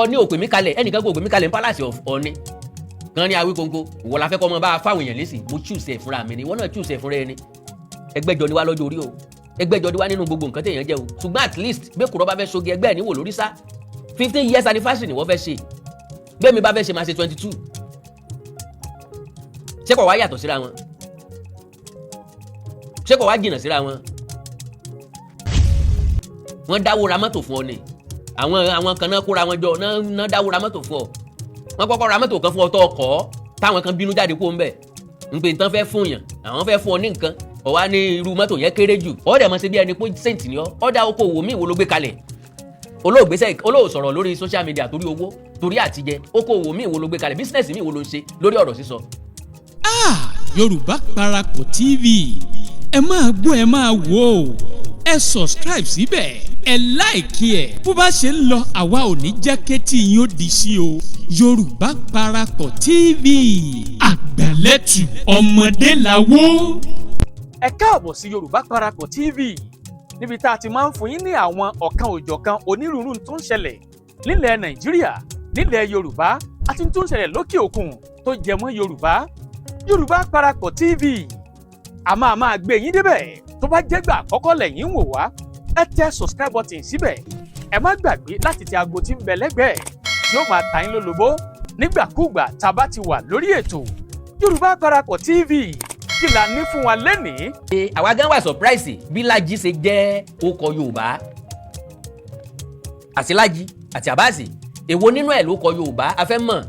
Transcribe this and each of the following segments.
ìwọ ní òpè mí kalẹ̀ ẹnìkan kò òpè mí kalẹ̀ ní palace of Ọ̀ọ̀ni kan ní Awíkonko ìwọ la fẹ́ kọ́ ọmọ bá fáwọn èèyàn lésì mo choose ẹ̀ fúnra mi ni ìwọ náà choose ẹ̀ fúnra ẹni ẹgbẹ́jọ ni wá lọ́jọ́ orí o ẹgbẹ́jọ ni wá nínú gbogbo nǹkan téèyàn jẹ́ o ṣùgbọ́n at least bẹ́ẹ̀ kúrọ́ bá fẹ́ ṣoge ẹgbẹ́ ẹ̀ níwò lórí sá 15 years anniversary ni wọ́n fẹ́ ṣe bẹ́ẹ̀ mi bá fẹ́ ṣe máa ṣe 22 ṣé kò wá yàtọ̀ síra wọn ṣé kò wá jìnnà síra wọn wọ́n dáwó ra mọ́tò fún ọ ni àwọn kan náà kóra wọn jọ náà dáwó ra mọ́tò fún ọ wọ́n kọ́kọ́ ra mọ́tò kan fún ọ tó ọkọ̀ táwọn kan bínú jáde kó ń bẹ̀ ń pè tán fẹ́ fún yàn àwọn fẹ́ fún ọ ní nǹkan ọ wá ní irú mọ́tò yẹn kéré jù ọ dẹ̀ mọ́ sí bí ẹni pé sẹ́ǹtì ni ọ dá okòwò míì wo ló gbé kalẹ̀ olóò sọ̀rọ̀ lórí social media torí owó torí àtijẹ okòwò míì wo ló gbé kalẹ̀ bísínẹ́sì míì wo ló ń ṣe lórí ọ̀rọ̀ sísọ. Yorùbá Parapọ̀ TV ẹ máa gbọ́ ẹ máa wò ó ẹ subscribe síbẹ̀ ẹ láìkí ẹ̀ bó bá ṣe ń lọ àwa ò ní jẹ́ kétí yín ó di sí o. Yorùbá Parapọ̀ TV àgbàlẹ́tù ọmọdé làwó. Ẹ káàbọ̀ sí Yorùbá Parapọ̀ TV níbi tá a ti máa ń fún yín ní àwọn ọ̀kan òjọ̀kan onírúurú tó ń ṣẹlẹ̀ nílẹ̀ Nàìjíríà nílẹ̀ Yorùbá àti tó ń ṣẹlẹ̀ lókè òkun tó jẹ mọ́ Yorùbá. Yorùbá Parapọ̀ TV a máa gbé yín débẹ̀ tó bá jẹ́gbà àkọ́kọ́ lẹ́yìn wò wá ẹ tẹ subscribe button síbẹ̀ ẹ má gbàgbé láti tẹ aago tí ń bẹ lẹ́gbẹ̀ẹ́ tí ó máa ta yín lólobó nígbàkúùgbà tá a bá ti wà lórí ètò Yorùbá Parapọ̀ TV kí la ní fún wa lẹ́nìí. àwa gan wà surprise bí Laji ṣe jẹ́ orúkọ Yorùbá àti Laji àti Abass èwo nínú ẹ̀ ló kọ Yorùbá a fẹ́ mọ̀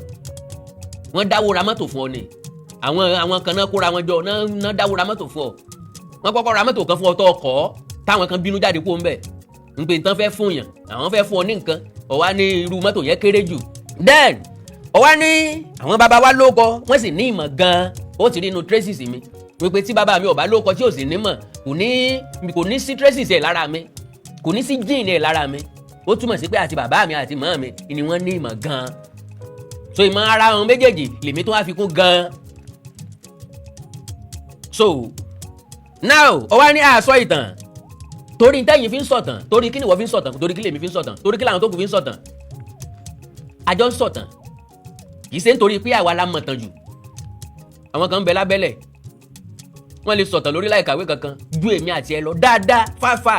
wọ́n dáwó ra mọ́tò fún ọ ni àwọn kan náà kóra wọn jọ náà dáwó ra mọ́tò fún ọ wọ́n kọ́kọ́ ra mọ́tò kan fún ọ tó ọkọ̀ táwọn kan bínú jáde kó ń bẹ̀ ń pè tán fẹ́ fún yàn àwọn fẹ́ fún ọ ní nǹkan ọ wá ní irú mọ́tò yẹn kéré jù then ọ wá ní àwọn bàbá wa lóko wọ́n sì ní ìmọ̀ gan-an ó ti rí inú traces mi wípé tí bàbá mi ò bá lóko tí ò sì nímọ̀ kò ní sí traces ẹ̀ lára mi kò ní sí gene ẹ̀ lára mi ó túmọ̀ sí pé àti bàbá mi àti màmá mi ni wọ́n ní ìmọ̀ gan-an so ìmọ̀ ara wọn méjèèjì lèmi tó wá fi kún gan-an so now ọ wá ní àsọ ìtàn torí tẹ́yìn fi ń sọ̀tàn torí kí ni wọ́n fi ń sọ̀tàn torí kí lèmi fi ń sọ̀tàn torí kí làwọn tó kù fi ń sọ̀tàn àjọ ń sọ̀tàn kì í ṣe nítorí pé àwa la mọ̀ tàn jù àwọn kan ń bẹ lábẹ́lẹ̀ wọ́n lè sọ̀tàn lórí láìkàwé kankan ju èmi àti ẹ lọ dáadáa fáfá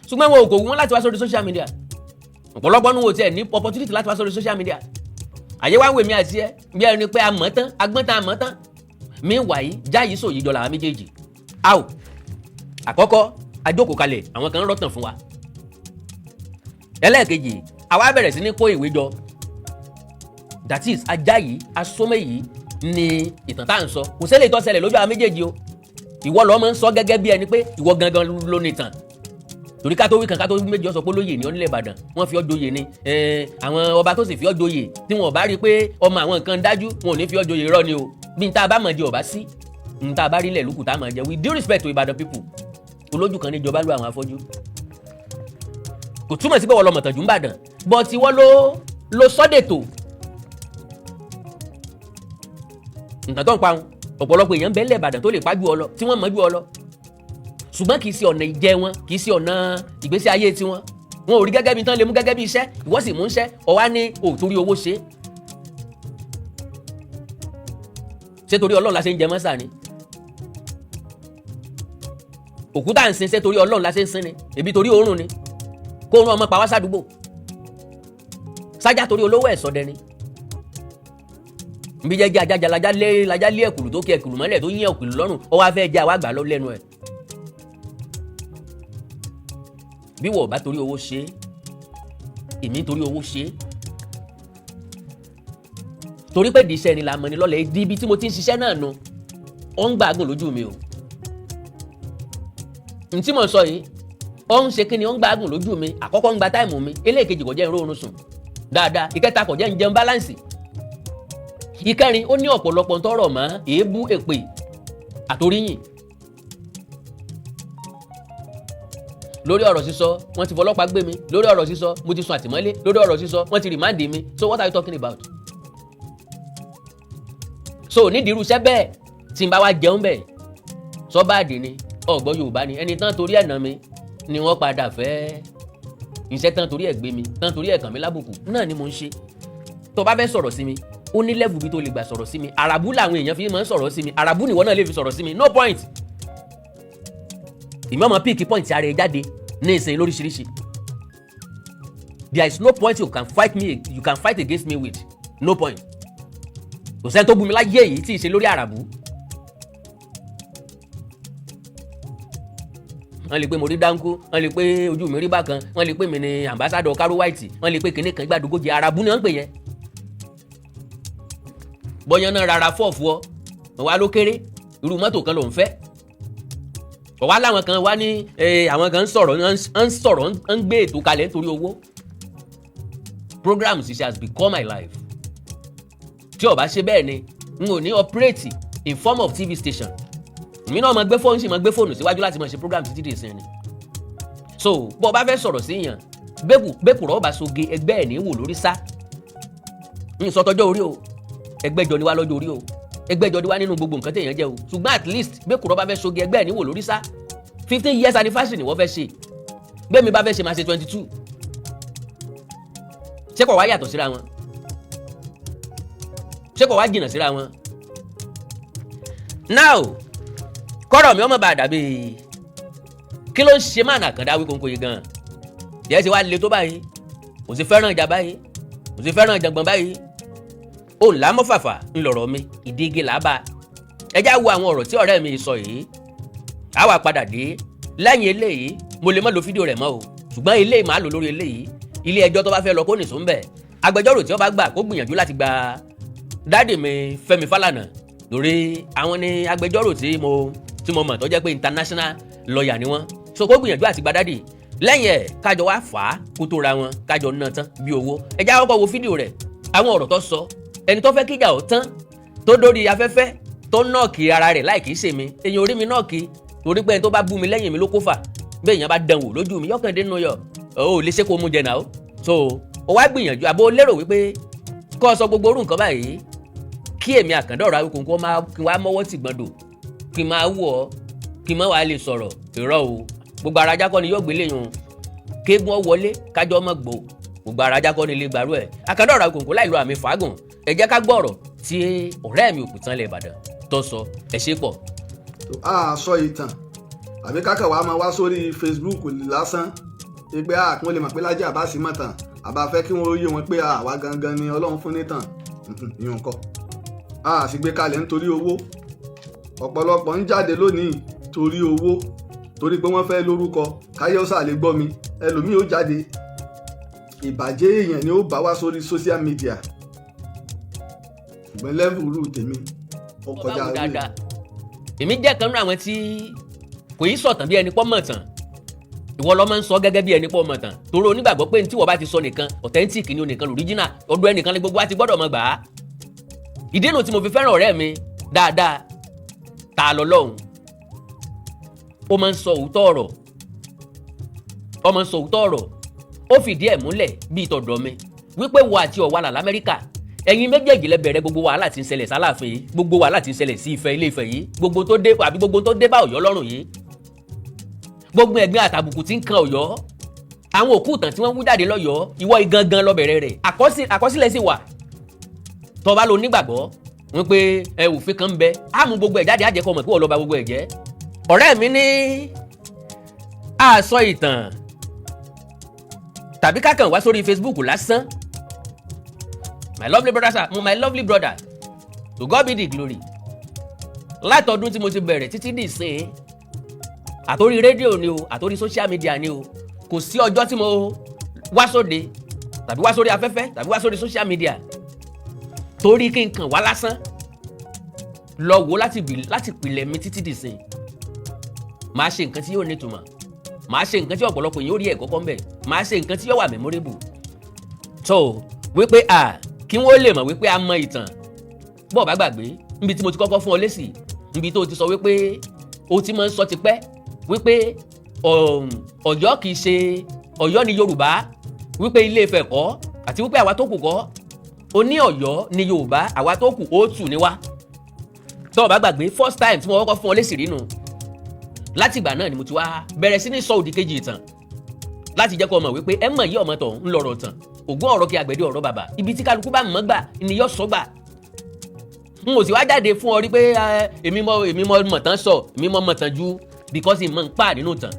ṣùgbọ́n wọn ò kò wù wọ́n láti wá sórí social media ọ̀pọ̀lọpọ̀ ní wo tiẹ̀ ní opportunity láti wá sórí social media àyè wá ń wò èmi àti ẹ bí ẹni pé a mọ̀ tán agbọ́n tán a mọ̀ tán mi wàyí jáyìí sòyí jọ làwọn méjèèjì áò àkọ́kọ́ ajókòó kalẹ̀ àwọn kan rọ́tàn fún wa ẹlẹ́ẹ̀kejì àwa bẹ̀rẹ̀ sí ní kó ìwé jọ that is Ajayi Soso-Meji ni ìtàn tá à ń sọ kò ṣẹlẹ̀ tó ṣẹlẹ̀ lójú àwọn méjèèjì o ìwọ lọ́ máa ń sọ gẹ́gẹ́ bí ẹni pé ìwọ gangan ló ní ìtàn torí ká tó wí kan ká tó wí méjì ọ sọ pé lóye ní onílẹ̀ Ìbàdàn wọ́n fi ọ́ joyè ni àwọn ọba tó sì fi ọ́ joyè tí wọn ò bá rí i pé ọmọ àwọn nǹkan dájú wọn ò ní fi ọ́ joyè rọ́ ni o bí n ta bá mọ̀ jẹ ọba sí n ta bá rí ilẹ̀ lókù tá a mọ̀ jẹ with due respect to Ìbàdàn people olójú kan ní ìjọba lu àwọn afọ́jú kò túmọ̀ sí pé wọ́n lọ mọ̀tàjú ń bàdàn but ìwọ ló sọ́dẹ̀tò nǹkan tó ń parun ọ̀pọ̀lọpọ̀ èèyàn bẹ́ẹ̀ lẹ̀ Ìbàdàn tó lè pájú ọ lọ tí wọ́n mọ̀ ju ọ lọ ṣùgbọ́n kì í ṣe ọ̀nà ìjẹ wọn kì í ṣe ọ̀nà ìgbésí ayé tiwọn wọn ò rí gẹ́gẹ́ bí tán lè mú gẹ́gẹ́ bí iṣẹ́ ìwọ sì mú iṣẹ́ ọ wá ní òtórí owó ṣe torí Ọlọ́run la ṣe ń jẹ mọ́sà ni òkúta ń sin ṣe torí Ọlọ́run la ṣe ń sin ni ebi torí oorun ni kó oorun ọmọ pa wá sádùúgbò sájà torí olówó ẹ̀ sọdẹ ni nbí jẹ́jẹ́ ajájà lajá lé ẹ̀kùlù tó kí ẹ̀kùlù mọ́lẹ̀ tó yín ẹ̀kùlù lọ́rùn ọ wá fẹ́ jẹ́ àwa gbà lẹ́nu ẹ̀ bí wọ́n bá torí owó ṣe èmi torí owó ṣe torí pé di iṣẹ́ ni la mọ̀ ni lọ́lẹ̀ di ibi tí mo ti ń ṣiṣẹ́ náà nu ó ń gbàgùn lójú mi o n tí mo sọ yìí ó ń ṣe kí ni ó ń gbàgùn lójú mi àkọ́kọ́ ń gba táìmù mi eléèkejì kò jẹ́ ń rórun sùn dáadáa ìkẹta kò jẹ́ ń jẹun báláǹsì ìkẹrin ó ní ọ̀pọ̀lọpọ̀ tọrọ mọ́ èébú èpè àtoríyìn lórí ọ̀rọ̀ sísọ wọ́n ti fọlọ́pàá gbé mi lórí ọ̀rọ̀ sísọ mo ti sùn àtìmọ́lé lórí ọ̀rọ̀ sísọ wọ́n ti rìmáǹdì mi so what are you talking about? so nídìí irúṣẹ́ bẹ́ẹ̀ tí n bá wá jẹun bẹ́ẹ̀ sọ báàdì ni ọ̀gbọ́n Yorùbá ni ẹni tán torí ẹ̀nà mi ni wọ́n padà fẹ́ iṣẹ́ tán torí ẹ̀ gbé mi tán torí ẹ̀ kàn mí lábùkù náà ni mo ń ṣe. tó bá fẹ́ sọ̀rọ̀ sí mi ó ní level bí tó lè gbà sọ̀rọ̀ sí mi. àràbù làwọn èèyàn fi máa ń sọ̀rọ̀ sí mi, àràbù nìwọ náà lè fi sọ̀rọ̀ sí mi, no point. ìmọ̀ọ́mọ̀ píìkì point ara ẹ̀ jáde ní ìsìn lóríṣiríṣi. There is no point you can fight against me with, no point. kò sẹ́ni tó bú mi láyé yìí tí ì ṣe lórí àràbù. wọ́n lè pé mo rí dáńkú, wọ́n lè pé ojú mi rí bákan, wọ́n lè pé mi ni ambassador karo white, wọ́n lè pé kinní kan gbàdúgbòjì àràbù ni wọ́n ń pè yẹn. bọ́yán náà rárá fọ́ọ̀fù ọ wá ló kéré irú mọ́tò kan ló ń fẹ́. ọ̀wá láwọn kan wá ní àwọn kan ń sọ̀rọ̀ ń gbé ètò kalẹ̀ nítorí owó. Programs has become my life. tí ó bá ṣe bẹ́ẹ̀ ni n ò ní operate in form of TV station. mi náà máa gbé fóònù sí máa gbé fóònù síwájú láti máa ṣe program títí dé ìsìn ni. so bó o bá fẹ́ sọ̀rọ̀ sí yàn bẹ́kùrọ̀ ọba soge ẹgbẹ́ ẹ̀ ní wò lórí sá. n sọ tọjọ́ orí o ẹgbẹ́jọ ni wá lọ́jọ́ orí o ẹgbẹ́jọ ni wá nínú gbogbo nǹkan téèyàn jẹ́ o ṣùgbọ́n at least bẹ́kùrọ̀ ọba fẹ́ soge ẹgbẹ́ ẹ̀ ní wò lórí sá. 15 years anniversary ni wọ́n fẹ́ ṣe bẹ́ẹ̀ mi bá fẹ́ ṣe máa ṣe 22. ṣé kò wá yàtọ̀ síra wọn? ṣé kò wá jìnnà síra wọn? now kọ́rọ̀ mi ọmọ bá dàbí kí ló ń ṣe máa nà kàn dá Awikoko yìí gan-an jẹ́ ṣe wá le tó báyìí kò sí fẹ́ràn ìjà báyìí kò sí fẹ́ràn ìjàngbọ̀n báyìí ó là mọ́ fàfà ńlọrọ̀ mi ìdíje làbá ẹ já wo àwọn ọ̀rọ̀ tí ọ̀rẹ́ mi sọ yìí á wà padà dé lẹ́yìn eléyìí mo lè má lo fídíò rẹ̀ mọ́ o ṣùgbọ́n eléyìí máa lò lórí eléyìí ilé ẹjọ́ tó bá fẹ́ lọ kó nìṣó ń bẹ̀ agbẹjọ́rò tí ó bá gbà kó gbìyànjú láti gba dáàdì mi Fẹ́mi Fálànà lórí àwọn ní agbẹjọ́rò tí mo mọ̀ tó jẹ́ pé international lawyer ni wọ́n so kó gbìyànjú àti gba dáàdì lẹ́yìn ẹ̀ kájọ wá fà á kó tó ra wọn kájọ ná tán bí owó ẹ já kọ́kọ́ wo fídíò rẹ̀ àwọn ọ̀rọ̀ tó sọ ẹni tó fẹ́ kíjà ọ̀ tán tó dórí afẹ́fẹ́ tó nọ́ọ̀kì ara rẹ̀ láì kìí ṣèmi èyàn orí mi nọ́ọ̀kì torí pé ẹni tó bá bú mi lẹ́yìn mi ló kó fà bẹ́ẹ̀ èèyàn bá dán wò lójú mi yọkàn dénú yọ ò lè ṣe kó mú jẹ náà so ó wá gbìyànjú àbó lérò wípé kó sọ gbogbo orú nǹkan báyìí kí èmi Àkàndá ọ̀rọ̀ Awikoko kí n wá mọ́wọ́ tì gbọ́ndò kí n máa wù ọ́ kí n má wàá lè sọ̀rọ̀ irọ́ o gbogbo ara ajá kọ́ ni yóò gbélé yun kéegun ọ wọlé kájọ ọmọ gbò gbogbo ara ajá kọ́ ni ilé gbarú ẹ̀ Àkàndá ọ̀rọ̀ Awikoko láì lo àmì fàágùn ẹ jẹ́ ká gbọ́ ọ̀rọ̀ tí ọ̀rẹ́ mi Òkútàn ilẹ̀ Ìbàdàn tó sọ ẹ ṣe pọ̀. a sọ ìtàn àbí kákà wàá máa wá sórí Facebook lásán pé kí wọ́n lè mọ̀ pé Laji Abass mọ̀ tàn àbá fẹ́ kí wọ́n yé wọn pé àwa gangan ni Ọlọ́run fún ní tàn ìyọ̀n kọ́ a sì gbé kalẹ̀ nítorí owó ọ̀pọ̀lọpọ̀ ń jáde lónìí torí owó torí pé wọ́n fẹ́ lórúkọ káyọ̀sà lè gbọ́ mi ẹlòmíì ó jáde ìbàjẹ́ èèyàn ni ó bá wá sórí social media ṣùgbọ́n lẹ́vùrú tèmi ó kọjá rí. èmi jẹ́ kan nínú àwọn tí kò yí sọ̀tàn bí ẹni pọ́ mọ̀ tàn ìwọ lọ́ máa ń sọ gẹ́gẹ́ bí ẹni pọ́ mọ̀ tàn torí onígbàgbọ́ pé tí wọ́n bá ti sọ nìkan authentic ni onìkan original ọdún ẹnìkan ní gbogbo wa ti gbọ́dọ̀ mọ̀ gbà á. ìdí nu tí mo fi fẹ́ràn ọ̀rẹ́ mi dáadáa ta lọ lọ́hùn ó máa ń sọ òótọ́ ọ̀rọ̀ ó fìdí ẹ̀ múlẹ̀ bíi tọ̀dọ̀ mi wípé wo àti Wahala l'Amẹ́ríkà ẹ̀yin méjèèjì lẹ bẹ̀rẹ̀ gbogbo wàhálà tí ń ṣẹlẹ̀ sálàfin yìí gbogbo wàhálà tí ń ṣẹlẹ̀ sí Ifẹ̀ Ilé Ifẹ̀ yìí gbogbo tó dé bá Ọ̀yọ́ lọ́rùn yìí gbogbo ẹ̀gbin àtàbùkù tí ń kan Ọ̀yọ́ àwọn òkú ìtàn tí wọ́n wú jáde lọ́yọ̀ọ́ ìwọ igangan lọ bẹ̀rẹ̀ rẹ̀ àkọsílẹ̀ sì wà tó bá lo nígbàgbọ́ wọn pé òfin kan ń bẹ á mú gbogbo ẹ̀ jáde àjẹkọ̀ mọ̀ pé wọ́n lọ bà gbogbo ẹ̀ jẹ́ ọ̀rẹ́ mi ní àsọ ìtàn tàbí kákan wá sórí Facebook lásán my lovely brother to God be the glory látọdún tí mo ti bẹ̀rẹ̀ títí dì sí àtórí rédíò ni o àtórí social media ni o kò sí ọjọ́ tí mo wá sóde tàbí wá sórí afẹ́fẹ́ tàbí wá sórí social media torí kí n kàn wá lásán lọ wò láti pìlẹ̀ mi títí dì sí máa ṣe nǹkan tí yóò nítumọ̀ máa ṣe nǹkan tí ọ̀pọ̀lọpọ̀ yóò rí ẹ̀kọ́ kan bẹ̀ máa ṣe nǹkan tí yóò wà memorable so wípé kí wọ́n lè mọ̀ wípé a mọ ìtàn bọ́ọ̀ bá gbàgbé níbi tí mo ti kọ́kọ́ fún ọ lésì níbi tó ti sọ wípé o ti máa ń sọ tipẹ́ wípé Ọ̀yọ́ kìí ṣe Ọ̀yọ́ ni Yorùbá wípé Ilé Ifẹ̀ kọ́ àti wípé àwa tó kù kọ́ o ní Ọ̀yọ́ ni Yorùbá àwa tó kù Òtù ni wá tó bá gbàgbé first time tí mo kọ́kọ́ fún ọ lésì rí nù láti ìgbà náà ni mo ti wá bẹ̀rẹ̀ sí ní sọ òdì kejì ìtàn láti jẹ́ kó mọ̀ wípé ẹ mọ̀ yí ọmọ tọ̀ ń lọ̀rọ̀ tàn ògún ọ̀rọ̀ kí àgbẹ̀dẹ ọ̀rọ̀ bàbà ibi tí kálukú bá mọ̀ gbà ni yọ sọ gbà. n ò sì wá jáde fún ọ rí pé èmi mọ̀ tán sọ èmi mọ̀ tán ju because ìmọ̀ ń pa nínú tàn.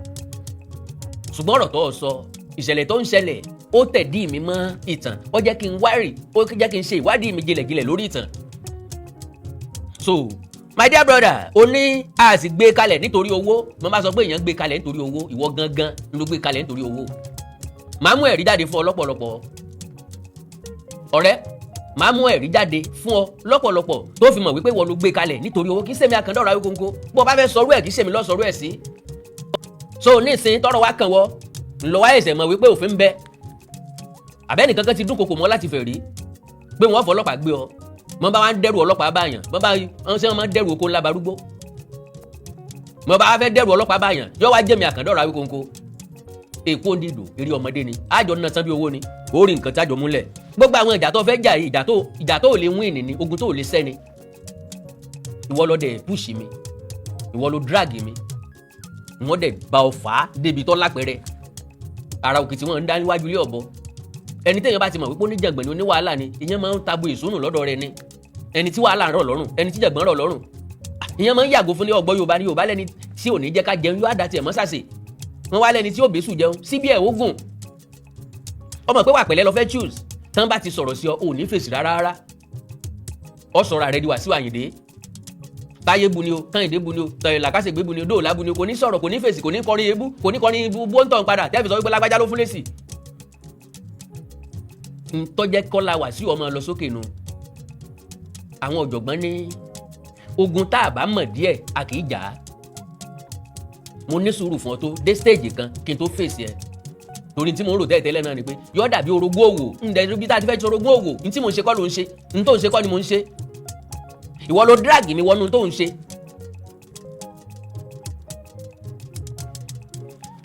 ṣùgbọ́n ọ̀rọ̀ tó o sọ ìṣẹ̀lẹ̀ tó ń ṣẹlẹ̀ ó tẹ̀dí mi mọ́ ìtàn ó jẹ́ kí n wárì ó jẹ́ kí n ṣe ìwádìí mi jìnlẹ̀jìnlẹ̀ lórí ìtàn. So my dear brother ó ní a sì gbé kalẹ̀ nítorí owó mo máa sọ pé èèyàn gbé kalẹ̀ nítorí owó ìwọ gangan ló gbé kalẹ̀ nítorí owó. Màá mú ẹ̀rí jáde fún ọ lọ́pọ̀lọpọ̀ ọ̀rẹ́ màá mú ẹ̀rí jáde fún ọ lọ́pọ̀lọpọ̀ tó fi mọ̀ wípé wọ́n ló gbé kalẹ̀ nítorí owó kì í ṣèmi Àkàndá Ọ̀rọ̀ Awíkóńkó bó o bá fẹ́ sọrú ẹ̀ kì í ṣèmi lọ sọrú ẹ̀ sí. So nísìnyí tọrọ wá kàn wọ ńlọ wá ẹsẹ̀ mọ̀ wípé òfin ń bẹ àbẹ́nìkan kan ti dúnkokò mọ́ láti fẹ̀ rí pé wọ́n fọlọ́pàá gbé ọ mọ bá wá ń dẹ́rù ọlọ́pàá báyàn mọ bá wọn ṣe wọn máa ń dẹ́rù oko ńlá barúgbó mọ bá wá fẹ́ dẹ́rù ọlọ́pàá báyàn yọ wá jẹ́mi Àkàndá Ọ̀rọ̀ Awíkóńkó èkó ń dìdò eré ọmọdé ni àjọ náà san bí owó ni ó rí nǹkan tájọ múlẹ̀ gbogbo àwọn ìjà tó fẹ́ jà yìí ìjà tó lè win ni ogun tó lè sẹ́ni ìwọ ló dẹ̀ push mi ìwọ ló drag mi wọ́n dẹ̀ bá ọ fà á débi tó lápẹ̀rẹ̀ ara òkè tí wọ́n ń dá níwájú ilé ọ̀bọ ẹni tẹ́yàn bá ti mọ̀ wípé oníjàngbọ̀n ni oníwàhálà ni ìyẹn máa ń tabo ìsúnù lọ́dọ̀ rẹ̀ ni ẹni tí wàhálà ń rọ̀ lọ́rùn ẹni tí jàngbọ̀n rọ̀ lọ́rùn ìyẹn máa ń yàgò fún ní ọgbọ́n Yorùbá ní Yorùbá lẹ́ni tí ò ní jẹ́ ká jẹun yóò àdá tiẹ̀ mọ́ sàṣè wọ́n wá lẹ́ni tí ó bẹ́sù jẹun síbí ẹ̀ ogun ọmọ pé wà pẹ̀lẹ́ lọ fẹ́ choose tán bá ti sọ̀rọ̀ sí ọ ò ní fèsì rárá ọ sọ̀rọ̀ rẹ di Wàsíù Àyìndé Táyé bu ni o Kẹ́hìndé bu ni o Tọ̀yẹ̀ Làkàṣègbè bu ni o Dóòlà bu ni o kò ní sọ̀rọ̀ kò ní fèsì kò ní kọrin ebú kò ní kọrin ebú bóńtọ̀ padà tẹ́fì sọ wípé lágbájá ló fún lésì ntọ́jẹ́ kọ́lá Wàsíù ọmọ lọ sókè nu àwọn ọ̀jọ̀gbọ́n ní ogun tá a bá mọ̀ díẹ̀ a kì í jà á mo ní sùúrù fún ọ tó dé stage kan kí n tó fèsì ẹ torí tí mo ń rò tẹ́lẹ̀ náà ni pé yóò dàbí orogún òwò ǹdẹ̀ bí tá a ti fẹ́ ṣe orogún òwò ní tí mo ń ṣe kọ́ ló ń ṣe ní tó ń ṣe kọ́ ni mo ń ṣe ìwọ ló drag mi wọnú tó ń ṣe.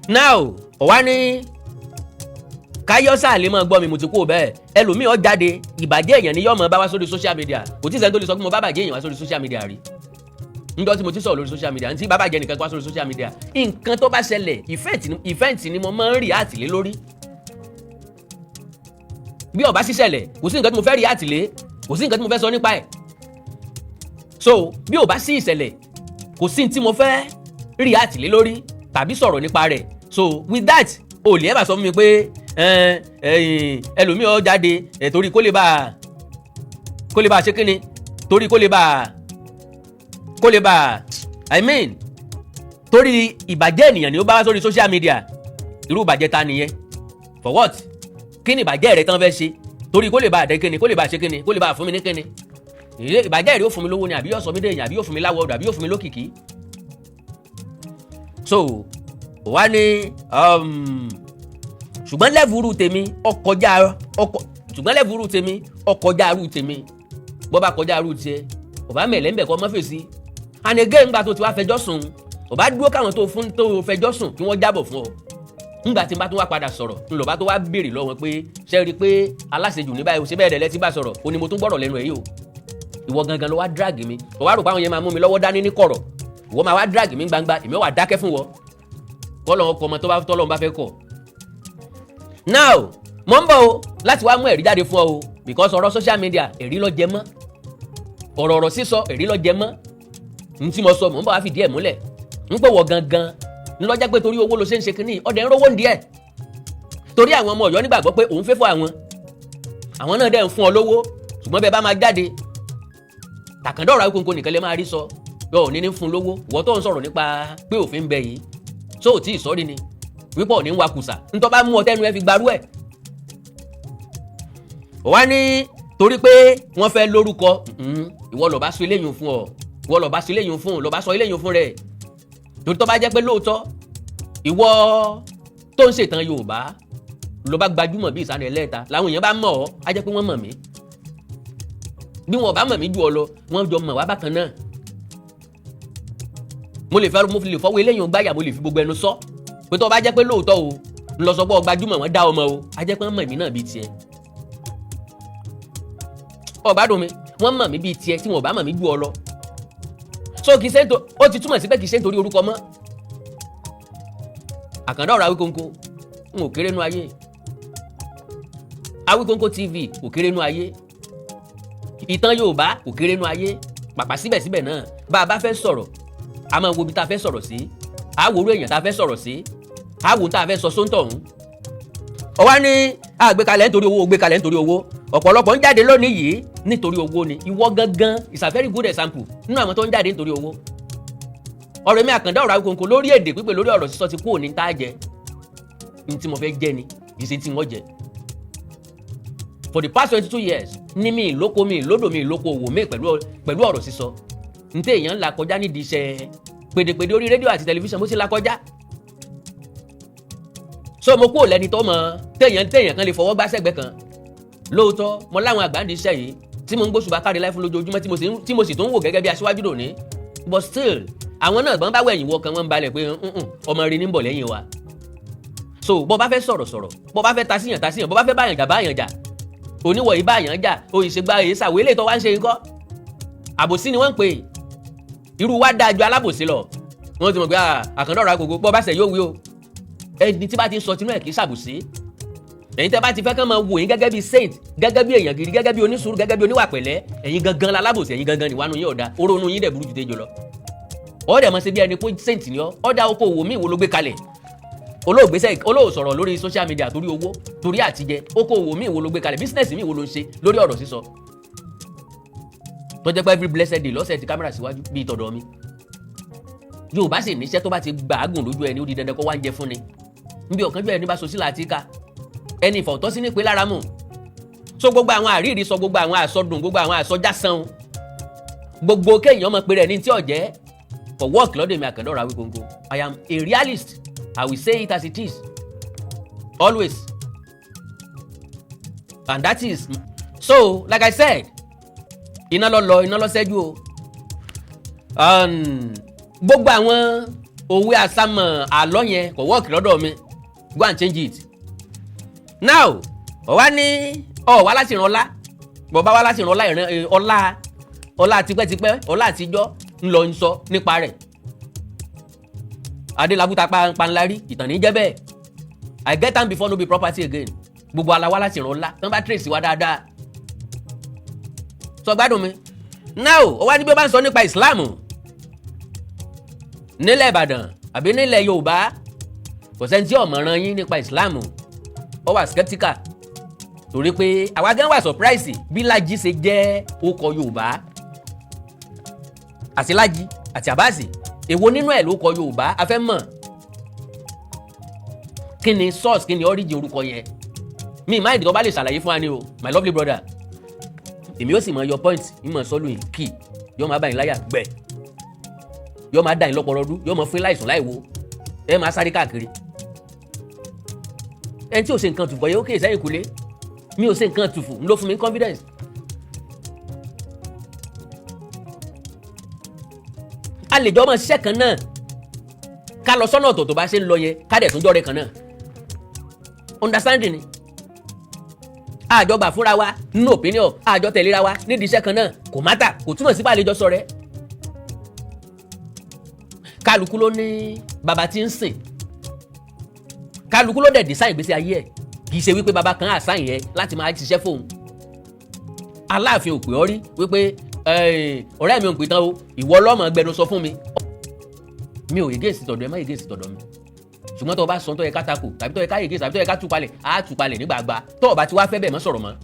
Now ọ̀wá ní káyọ́sà lè máa gbọ́ mi mo ti kú bẹ́ẹ̀ ẹlòmíì ó jáde ìbàjẹ́ èèyàn ni yóò máa bá wá sórí social media kò tí ì sẹ́ni tó lè sọ pé mo bá bàjẹ́ èèyàn wá sórí social media rí níjọ́ tí mo ti sọ̀rọ̀ lórí social media ntí bàbá jẹ́ nìkan wá sórí social media nǹkan tó bá ṣẹlẹ̀ event ni mo máa ń react lé lórí bí ó bá sì ṣẹlẹ̀ kò sí nǹkan tí mo fẹ́ react lé kò sí nǹkan tí mo fẹ́ sọ nípa ẹ̀ so bí ó bá sí ìṣẹ̀lẹ̀ kò sí tí mo fẹ́ react lé lórí tàbí sọ̀rọ̀ nípa rẹ̀ so with that o lè bá sọ fún mi pé ẹlòmíì ó jáde torí kó lè bá ṣe kíni torí kó lè bá I mean torí ìbàjẹ́ ènìyàn ni ó bá wá sórí social media irú ìbàjẹ́ ta nìyẹn for what kí ni ìbàjẹ́ rẹ tán fẹ́ ṣe torí kó lè bá àdé kíni kó lè bá ṣe kíni kó lè bá fún mi ní kíni ìbàjẹ́ rẹ yóò fún mi lówó ni àbí yóò sọ mí dèèyàn àbí yóò fún mi láwọ̀ àbí yóò fún mi lókìkí so wá ní ṣùgbọ́n lẹ́vùrú tèmi ọkọjá rú tèmi bọ́ bá kọjá rú tiẹ̀ ọba mẹ̀lẹ́ ń bẹ̀ kọ́ mọ́ fèsì and again ńgbà tó ti wá fẹjọ́ sùn ọba dúró káwọn tó fẹjọ́ sùn kí wọ́n jábọ̀ fún ọ ńgbà tí n bá tún wá padà sọ̀rọ̀ ńlọba tó wá béèrè lọ́wọ́ pé ṣe rí i pé aláṣejù ní báyìí ṣe bẹ́ẹ̀ dẹ̀ lẹ́tí bá sọ̀rọ̀ ó ní mo tún gbọ́rọ̀ lẹ́nu ẹ̀ yìí o ìwọ gangan ló wá drag mi ó wá rò pé àwọn yẹn máa mú mi lọ́wọ́ dání ní kọ̀rọ̀ ìwọ máa wá drag mi gbangba èmi wà dákẹ́ fún wọ kọ́lọ́wọ́ kọ́ ọmọ tó bá tọ́lọ́run bá fẹ́ kọ̀ now mo ń bọ̀ o láti wá mú ẹ̀rí jáde fún ọ o because ọ̀rọ̀ social media ẹ̀rí ló jẹ mọ́ ọ̀rọ̀ sísọ ẹ̀rí ló jẹ mọ́ n tí mo sọ mo ń bọ̀ wá fìdí ẹ̀ múlẹ̀ ń pè wọ gangan ń lọ́jà pé torí owó ló ṣe ń ṣe kínní ọ̀dẹ̀ ń rówó ń díẹ̀ torí àwọn ọmọ Ọ̀yọ́ nígbàgbọ́ pé òun fẹ́ fọ́ àwọn náà dẹ̀ ń fún ọ lówó ṣùgbọ́n bẹ́ẹ̀ bá máa jáde Àkàndá Ọ̀rọ̀ Awíkóńkó nìkan lè máa rí sọ yọ ní fún lówó ìwọ tó ń sọ̀rọ̀ nípa pé òfin bẹ yìí tó ò tí ì sọ́rí ni wípé ò ní wa kùsà ntọ́ bá mú ọ tẹ́nu ẹ fi gbarú ẹ̀ wá ní torí pé wọ́n fẹ́ lórúkọ ìwọ ló bá sọ eléyìí fún ọ ìwọ ló bá sọ eléyìí fún ló bá sọ eléyìí fún rẹ̀ torí tó bá jẹ́ pé lóòótọ́ ìwọ tó ń ṣètàn Yorùbá ló bá gbajúmọ̀ bí ìsàlẹ̀ ẹlẹ́ta làwọn èèyàn bá mọ̀ ọ́ á jẹ́ pé wọ́n mọ̀ mí bí wọn bá mọ̀ mí ju ọ lọ wọ́n jọ mọ̀ wá bákan náà mo lè fọwọ́ eléyìí gbáyà mo lè fi gbogbo ẹnu sọ pé tó bá jẹ́ pé lóòótọ́ o ń lọ sọ pé gbajúmọ̀ wọn dá ọmọ o á jẹ́ pé wọ́n mọ̀ mí náà bíi tiẹ̀ ọba dùn mi wọ́n mọ̀ mí bíi tiẹ̀ tí wọn bá mọ̀ mí ju ọ lọ so kì í ṣe ó ti túmọ̀ sí pé kì í ṣe nítorí orúkọ mọ́ Àkàndá Ọ̀rọ̀ Awíkóńkó n ò kéré nú ayé. Awikoko TV kò kéré nú ayé. Ìtàn Yorùbá kò kéré nú ayé. Pàpà síbẹ̀síbẹ̀ náà bá a bá fẹ́ sọ̀rọ̀ a máa wo ibi tá a fẹ́ sọ̀rọ̀ sí, a wo orú èèyàn tá a fẹ́ sọ̀rọ̀ sí, a wo tá a fẹ́ sọ sóńtọ̀ ọ̀hún. Ọwá ní àgbékalẹ̀ nítorí owó, gbékalẹ̀ nítorí owó. Ọ̀pọ̀lọpọ̀ ń jáde lónìí yìí nítorí owó ni. Ìwọ gangan is a very good example nínú àwọn tó ń jáde nítorí owó. Ọ̀rọ̀ mi Àkàndá ọ̀rọ̀ Awikoko lórí èdè pípé lórí ọ̀rọ̀ sísọ ti kú òní tá a jẹ. Ní tí mo fẹ́ jẹ ni kì í ṣe tí wọ́n jẹ. For the past 22 years ní mi ìlóko mi ìlódò mi ìlóko òwò mi pẹ̀lú ọ̀rọ̀ sísọ. Ní tí èèyàn ń la kọjá nídìí iṣẹ́ pèdèpèdè orí rédíò àti tẹlifíṣàn mo sì la kọjá. So mo kúrò lẹ́ni tó mọ téèyàn kan lè fọwọ́ gbá sẹ́gbẹ́ kan. Lóòótọ́ mo láwọn àgbà ń di iṣẹ́ yìí tí mo ń gbóṣùbà kárí láì fún lójoojúmọ́ tí mo sì tún wò gẹ́gẹ́ bí aṣíwájú dòní. But still àwọn náà gbọ́n bá wẹ̀yìn wọ kan wọ́n ń balẹ̀ pé ọmọ rẹ ní ń bọ̀ lẹ́yìn wa. So bọ́ bá fẹ́ sọ̀rọ̀ bọ́ bá fẹ́ tasíyàn bọ́ bá fẹ́ báyàn jà oníwọ̀ yìí báyàn jà òyìnṣègbà èyí sàwélé tó wá ń ṣe ikọ́. Àbòsí ni wọ́n ń pè é. Irú wa dáa ju alábòsí lọ. Wọ́n ti mọ̀ pé Àkàndá ọ̀rọ̀ Awikoko bọ́ bá ṣẹ̀ yóò wí o. Ẹni tí bá ti ń sọ tinú ẹ̀ kì í ṣàbòsí. Ẹ̀yin tẹ́ bá ti fẹ́ kán máa wò yín gẹ́gẹ́ bí saint, gẹ́gẹ́ bí èèyàn gidi, gẹ́gẹ́ bí onísùúrù, gẹ́gẹ́ bí oníwà pẹ̀lẹ́, ẹ̀yin gangan lalábòsí, ẹ̀yin gangan nìwánu yín ọ̀dà, orónú yín dẹ̀ burú ju tẹ́jọ lọ. Ọ̀dẹ̀ mọ̀ sí bí ẹni pé saint ni ọ́, ọ̀dà okòwò míì wo ló gbé kalẹ̀. Olóò sọ̀rọ̀ lórí social media torí owó, torí àtijẹ, okòwò míì wo ló gbé kalẹ̀, business míì wo ló ń ṣe lórí ọ̀rọ̀ sísọ. Tó jẹ́ pé every blessed day lọ́sẹ̀ ti kámẹ́rà síwájú bíi tọ̀dọ̀ mi. Yorùbá sì níṣẹ́ tó bá ti gbàágùn lójú ẹni ó di dandan kó wá ń jẹ fún ni. Níbi ọ̀kánjú ẹni bá so sílà àti ká ẹni ìfọ̀tọ́sí ní pé lára mú. So gbogbo àwọn àríìrí sọ, gbogbo àwọn àsọdùn, gbogbo àwọn àsọjásán, gbogbo kéèyàn mọ̀ pé rẹ̀ ní tí ọ̀jẹ́ for work lọ́dọ̀ mi Àkàndá ọ̀rọ̀ Awikoko. I am a realist. I will say it as it is always, and that is so like I said, iná lọ ṣẹ́jú o. Gbogbo àwọn òwe àsámọ̀ àlọ́ yẹn kò work lọ́dọ̀ mi. Go and change it. Now ọ̀wá ní ọ̀wá láti ràn ọlá bọ̀bá wá láti ràn ọlá tipẹ́tipẹ́ ọlá àtijọ́ ńlọ ń sọ nípa rẹ̀. Adélábùtà panlárí ìtàn ní jẹ́ bẹ́ẹ̀. I get am before no be property again. Gbogbo ala wá láti ràn ọlá tán bá trace wá dáadáa. Sọ gbádùn mi. Now ọ̀wá ní bí ó bá ń sọ nípa Ìsìláàmù nílẹ̀ Ìbàdàn àbí nílẹ̀ Yorùbá kò sẹ́ni tí ọ̀mọ̀ràn yín nípa Ìsìláàmù. Ó wà skeptical torí pé àwa gan wà surprise bí Laji ṣe jẹ́ orúkọ Yorùbá. Àti Laji àti Abass èwo nínú ẹ̀ ló kọ Yorùbá a fẹ́ mọ̀. Kí ni source, kí ni origin orúkọ yẹn? Mi máa ìdíkọ́ bá lè ṣàlàyé fún wa ni o my lovely brother. Èmi ó sì mọ your point ìmọ̀ sọ́lù yìí kì yóò máa bá yín láyà gbẹ. Yóò máa dá yín lọ́pọ̀lọdún, yóò máa fún láìsùn láìwo. Ẹ máa sáré káàkiri. Ẹni tí ò ṣe nǹkan tùfù yẹ ó kéè sẹ́yìn kulé. Mi ò ṣe nǹkan tùfù ló fún mi confidence. A lè jọ ọmọ ṣiṣẹ́ kan náà ká lọ sọ́nà ọ̀tọ̀ tó bá ṣe ń lọ yẹn ká dẹ̀ tún jọ́rẹ́ kan náà. Understanding ni. Àjọ gbà fúnra wa nínú opinion, àjọ tẹ̀léra wa nídìí iṣẹ́ kan náà kò mátà, kò túmọ̀ sí pàlejò sọ rẹ̀. Kálukú ló ní bàbá tí ń sìn. Kálukú ló dẹ̀ design ìgbésí ayé ẹ̀. Kì í ṣe wípé bàbá kan àṣàyàn yẹn láti máa ṣiṣẹ́ fóun. Aláàfin ò pè ọ́ rí wípé ọ̀rẹ́ mi ò pè tán o ìwọ lọ́mọ gbẹnu sọ fún mi. Mi ò yege sí tọ̀dọ̀ ẹ má yege sí tọ̀dọ̀ mi. Ṣùgbọ́n tó o bá sọ tó yẹ ká takò tàbí tó yẹ ká yege tàbí tó yẹ ká túpalẹ̀ á túpalẹ̀ nígbàgbà tó o bá ti wá fẹ́ bẹ́ẹ̀ mọ́ sọ̀rọ̀ mọ́.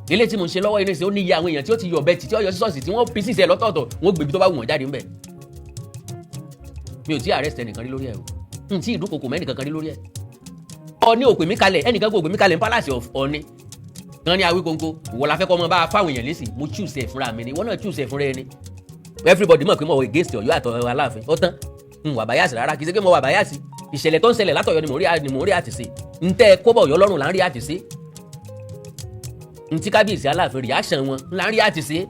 Ilé tí mo ń ṣe lọ́wọ́ ilé ìṣe ó ní iye àwọn èèyàn tí ó ti yọ ọbẹ̀ tí ó yọ sí ṣọ́ọ̀ṣì tí wọ́n fi sí ìṣẹ́ lọ́tọ̀ọ̀tọ̀ wọ́n gbèbí tó bá wù wọ́n jáde ńbẹ̀. Mi ò tí arrest ẹnìkan rí lórí ẹ̀ o n tí ìdúkokò mẹ́nìkan kan rí lórí ẹ̀. Ọọ̀ni ò pè mí kalẹ̀ ẹnìkan kò pè mí kalẹ̀ ní palace of Ọọ̀ni. Wọ́n ní Awikoko ìwọ la fẹ́ kọ́ ọmọ bá fáwọn èèyàn lésì mo choose ẹ̀ fúnra mi ni ìwọ náà choose ẹ̀ fúnra ẹni. Everybody mọ̀ pé mo wọ against Ọ̀yọ́ àtọ̀ Aláàfin ó tán n wà báyàsì rárá kì í ṣe pé mo wà báyàsì ìṣẹ̀lẹ̀ tó ń ṣẹlẹ̀ látọ̀yọ́ ni mò ń rí àtìsí n tẹ́ kóbọ̀ Ọ̀yọ́ lọ́rùn là ń rí àtìsí n tí kábíyèsí Aláàfin reaction wọn là ń rí àtìsí.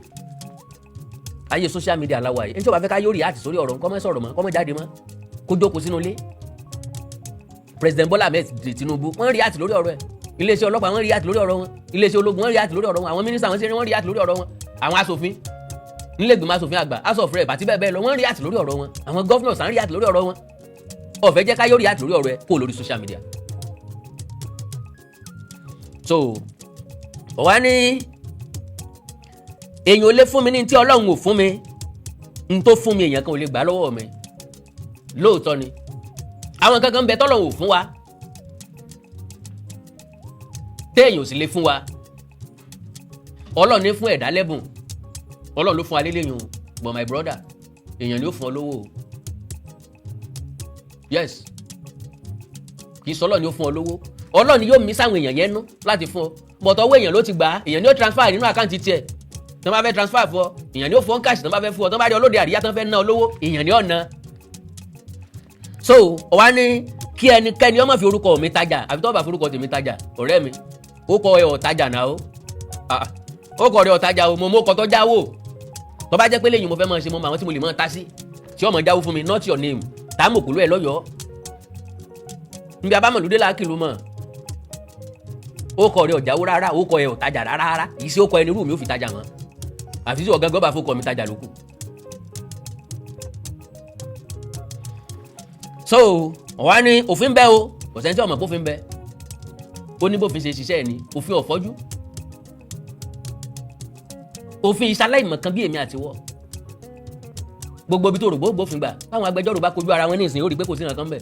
Ayé social media aláwa yìí ẹni tí ó bá fẹ́ ká yóò react sórí ọ̀rọ̀ kọ́mọ́ sọ̀rọ̀ mọ́ kọ́mọ́ jáde mọ́ kó jókòó sínú ilé. President Bola Ahmed Tinubu wọ́n react lórí ọ̀rọ̀ ẹ̀, iléeṣẹ́ ọlọ́pàá wọ́n react lórí ọ̀rọ̀ wọn, iléeṣẹ́ ológun wọ́n react lórí ọ̀rọ̀ wọn, àwọn mínísítà wọ́n react lórí ọ̀rọ̀ wọn, àwọn asòfin nílé ìgbìmọ̀ asòfin àgbà House of Rep àti bẹ́ẹ̀ bẹ́ẹ̀ lọ wọ́n react lórí ọ̀rọ̀ wọn, àwọn governors wọ́n react lórí ọ̀rọ̀ wọn. ó fẹ́ jẹ́ ká yọrí àtúrí ọ̀rọ̀ ẹ kó lórí social media. So wá ní èèyàn ò lè fún mi ní tí Ọlọ́run ò fún mi, n tó fún mi èèyàn kan ò lè gbà lọ́wọ́ mi. Lóòótọ́ ni àwọn kankan bẹ tọ́lọ́run ò fún wa téèyàn ò sì lè fún wa. Ọlọ́run ní fún ẹ̀dá lẹ́bùn, Ọlọ́run ló fún wa léléyìn, but my brother èèyàn ni ó fún ọ lówó. Yes, kì í sọ Ọlọ́run ni ó fún ọ lówó, Ọlọ́run ni yóò mí sáwọn èèyàn yẹn nú láti fún ọ, but ọwọ́ èèyàn ló ti gbà á, èèyàn ni ó transfer nínú àkáǹtì tiẹ̀. Tí wọ́n bá fẹ́ transfer fún ọ, èèyàn ni ó fún ọ cash, tí wọ́n bá fẹ́ fún ọ, tí wọ́n bá rí ọlọ́dẹ àríyá tí wọ́n fẹ́ ná ọ lówó, èèyàn ni ó ná. So ọ̀wá ní kí ẹnikẹ́ni ó má fi orúkọ mi tajà, àbí tó bá fi orúkọ tèmi tajà, ọ̀rẹ́ mi ó kọ ẹ ọ̀tajà náà ó. Ó kọ̀ rẹ̀ ọ̀tajà o, mo mọ́ ọkọ̀ tó jáwó. Tó bá jẹ́ pé lẹ́yìn mo fẹ́ máa ṣe mọ́ àwọn tí mo lè máa ta sí tí ọmọ jáwó fún mi, not your name. Táàmù kúlú ẹ̀ lọ́yọ̀ọ́. Níbi abámọ̀lúdé lákìlú mọ̀. Ó kọ̀ rẹ̀ ọ̀jáwó rárá, ó kọ̀ ẹ̀ ọ̀tajà rárá. Ìṣe ó kọ ẹni rú mi ó fi tajà mọ́. Àfi tí ọ̀gá gbọ́bà fún kọ̀ mi tajà lókù. So ọ̀wá ní òfin bẹ́ o, kò sẹ́ni tí ọmọ kófin bẹ́. Ó ní bófin ṣe ṣiṣẹ́ ẹ̀ ni, òfin ọ̀fọ́jú. Òfin ìṣaláìmọ̀ kan bí èmi àti wọ́. Gbogbo ibi tó rò gbófin gbà, táwọn agbẹjọ́rò bá kojú ara wọn ní ìsìn, ó rí pé kò sí nǹkan bẹ̀.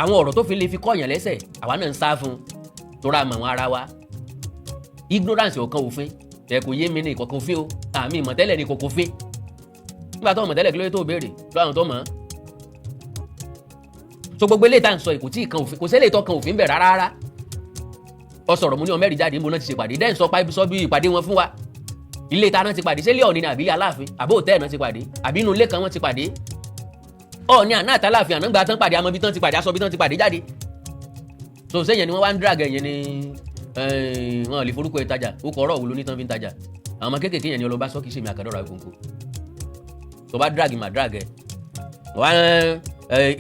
Àwọn ọ̀rọ̀ tó fi lè fi kọ́ọ̀yàn lẹ́sẹ̀, àwa náà ń sá fún tó ra mọ̀ wọn ara wa. Ignorance ọ̀kan òfin, ẹ kò yé mi ní ìkọ̀kan òfin o, àmì ìmọ̀tẹ́lẹ̀ ní kòkó òfin. Nígbà tó mọ̀tẹ́lẹ̀ kí ló dé tó béèrè lọ́rùn tó mọ̀. So gbogbo eléyìí tá à ń sọ ìkò tí ìkan òfin, kò sí eléyìí tó kan òfin bẹ̀ rárá. Ó sọ̀rọ̀ mo ní ọmọ mẹ́rin jáde níbo náà ti ṣe pàdé, dẹ́n sọ bí ìpàdé wọn fún wa. Ilé ìta náà ti pàdé, ṣé ilé Ọ̀ọ̀ni ni àbí ilé Aláàfin, àbó òtẹ́ẹ̀ náà ti pàdé, àbí inú ilé kan wọ́n ti pàdé. Ọ̀ọ̀ni àná àtàláàfin àná gba tán pàdé, àmọ́ bí tán ti pàdé, aṣọ bí tán ti pàdé jáde. So sẹ́yìn ni wọ́n wá ń drag ẹ̀yẹn ni wọ́n lè forúkọ ẹ̀ tajà, ó kọ̀ ọ̀rọ̀ òwúlò ní tán fi ń tajà. Àwọn ọmọ kéékèèké yẹn ni ọlọ́ba sọ́kì ṣèmi àkàdọ́rà ìkòǹkò. Tó bá drag mà drag ẹ̀.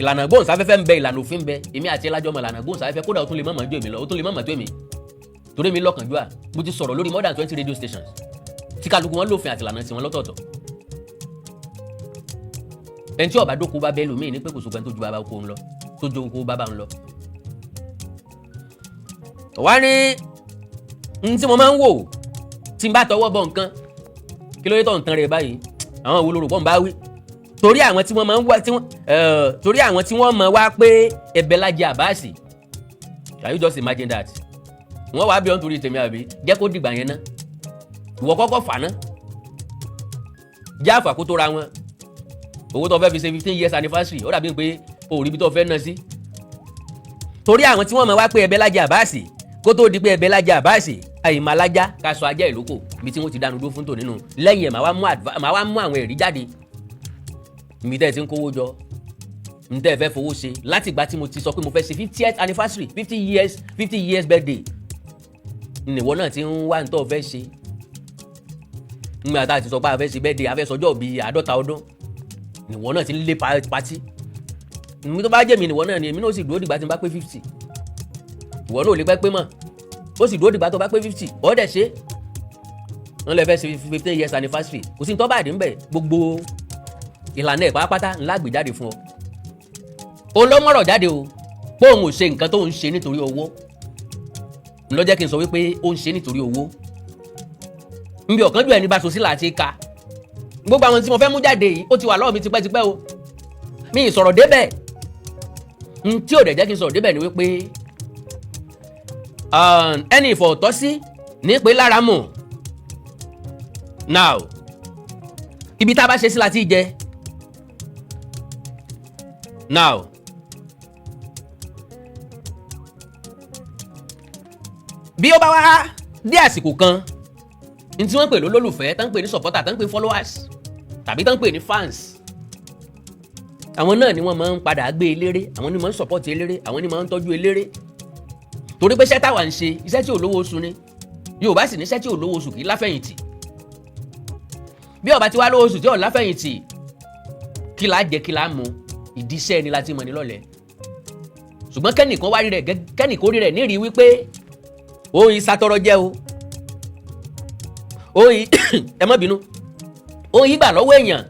Ìlànà gbóhùnsáfẹ́fẹ́ ń bẹ, ìlànà òfin ń bẹ, èmi àti ẹlájọ́ mọ̀ ìlànà gbóhùnsáfẹ́fẹ́, kódà ó tún lè mọ̀mọ́ jó èmi lọ, ó tún lè mọ̀mọ́ tó èmi. Torí mi lọ́kànjú à, mo ti sọ̀rọ̀ lórí more than 20 radio stations tí kálukú wọn lófin àti ìlànà tiwọn lọ́tọ̀ọ̀tọ̀. Ẹni tí ọba dóko bá bẹ́ẹ̀ lómi ní pé kò sópin tó ju bàbá oko ń lọ, tó ju oko bàbá ń lọ. Wá ní n tí mo máa ń wò tí n bá tọwọ́ bọ nǹkan, kí ló dé tó ń tan rẹ̀ báyìí? Àwọn wo ló rò pọ̀ ń bá wí? Torí àwọn tí wọ́n máa ń wá torí àwọn tí wọ́n máa wá pé ẹ̀bẹ̀ Laji Abass. Can you just imagine that? Wọ́n wá bí ọ́n torí tèmi àbí jẹ́ kó dìgbà yẹn ná. Ìwọ kọ́kọ́ fà ná. Já àfà kó tó ra wọn. Owó tó fẹ́ fi ṣe 15 years anniversary, ó dàbí pé o ò rí ibi tó fẹ́ ná sí. Torí àwọn tí wọ́n máa wá pé ẹ̀bẹ̀ Laji Abass, kó tó di pé ẹ̀bẹ̀ Laji Abass, àyìnmá alájá ká sọ ajá ìlókò ibi tí wọ́n ti dánu dúró fún tò nínú. Lẹ́yìn ẹ̀ màá wá mú àwọn ẹ̀rí jáde. Ibi tẹ́ ẹ ti ń kówó jọ, n tẹ́ ẹ fẹ́ fowó ṣe láti ìgbà tí mo ti sọ pé mo fẹ́ ṣe 50th anniversary, 50 years birthday. Ìwọ náà ti ń wá ntọ́ fẹ́ ṣe. Nígbà tá a ti sọ pé a fẹ́ ṣe birthday, a fẹ́ sọjọ́ bíi 50 ọdún. Ìwọ náà ti ń lé pátí. Mi tó bá jẹ́ mi ìwọ náà ni èmi náà sì dúró dìgbà tí n bá pé 50. Ìwọ náà ò lè pẹ́ pé mọ̀. Ó sì dúró dìgbà tó bá pé 50. Ó dẹ̀ ṣe. Wọ́n lè fẹ́ ṣe 50 years anniversary. Kò sí ní tó bá dé ń bẹ̀, gbogbo ìlànà ẹ̀ pátápátá ńlá gbé jáde fún ọ. Olómọ̀rọ̀ jáde o, pé òun ò ṣe nǹkan tó ń ṣe nítorí owó. Ló jẹ́ kí n sọ wípé ó ń ṣe nítorí owó. Nbí ọ̀kánjú ẹni bá so sí láti ka. Gbogbo àwọn tí mo fẹ́ mú jáde yìí, ó ti wà lọ́wọ́ mi tipẹ́tipẹ́ o. Mi ì sọ̀rọ̀ débẹ̀. Tí ò dẹ̀ jẹ́ kí n sọ̀rọ̀ débẹ̀ ni wípé ẹni ìfọ̀tọ́sí ní pé lára mọ̀. Now, ibi tá a bá ṣe sí láti jẹ. Now, bí ó bá wá dé àsìkò kan, ní tí wọ́n pè lólùfẹ́, tán pè ní supporter, tán pè followers, tàbí tán pè ní fans, àwọn náà ni wọ́n máa ń padà gbé eléré, àwọn ni máa ń support eléré, àwọn ni máa ń tọ́jú eléré. Torí pé iṣẹ́ táwa ń ṣe, iṣẹ́ tí ò lówó oṣù ni. Yorùbá sì ní iṣẹ́ tí ò lówó oṣù kì í láfẹ̀yìntì. Bí ó bá ti wá lówó oṣù tí ò láfẹ̀yìntì, kí la jẹ kí la mu, ìdí iṣẹ́ ni láti mọ̀ ní lọ́lẹ̀. Ṣùgbọ́n kẹ́nìkan wá rí rẹ̀, kẹ́nìkan rí rẹ̀ nírí wípé òun ìsatọrọ jẹ́ o. Òun ẹ má bínú. Òun ìgbà lọ́wọ́ èèyàn.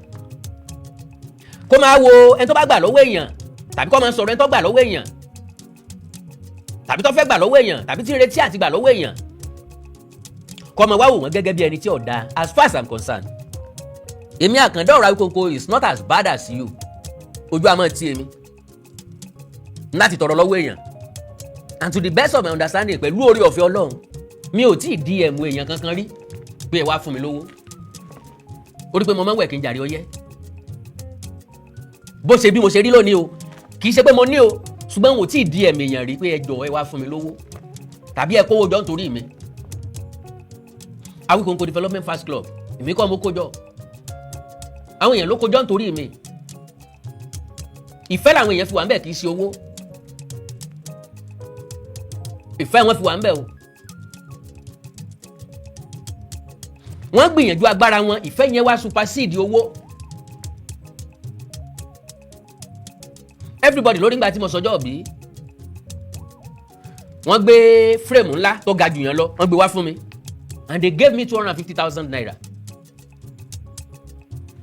kó máa wo ẹni tó bá gbà lọ́wọ́ èèyàn tàbí kó máa sọ̀rọ̀ ẹni tó gbà lọ́wọ́ èèyàn tàbí tó fẹ́ gbà lọ́wọ́ èèyàn tàbí tí ń retí àti gbà lọ́wọ́ èèyàn kó máa wá wò wọ́n gẹ́gẹ́ bí ẹni tí ò dáa. As far as I'm concerned, èmi Àkàndá Ọ̀rọ̀ Awíkoko is not as bad as you. Ojú àmọ́ tí èmi láti tọrọ lọ́wọ́ èèyàn, and to the best of my understanding pẹ̀lú oore ọ̀fẹ́ Ọlọ́run mi ò tí ì DM èèyàn kankan rí pé ẹ wá fún mi lówó. Ó rí pé mo máa ń wẹ̀ kí n jàre ọyẹ́ bó ṣe bí mo ṣe rí lónìí o, kì í ṣe pé mo ní o, ṣùgbọ́n mo tí ì DM èèyàn rí pé ẹ jọ̀ọ́ ẹ wá fún mi lówó tàbí ẹ kówó jọ nítorí mi. Awíkoko Development Fast Club èmi kọ́ mo kó jọ, àwọn èèyàn ló kó jọ nítorí mi. Ìfẹ́ làwọn èèyàn fi wà ń bẹ̀ kì í ṣe owó. Ìfẹ́ wọn fi wà ń bẹ̀ o. Wọ́n gbìyànjú agbára wọn, ìfẹ́ yẹn wá supersede owó. Everybody lórí ìgbà tí mo sọjọ́ bí wọ́n gbé frame ńlá tó ga jù yẹn lọ, wọ́n gbé wá fún mi and they gave me 250,000 naira.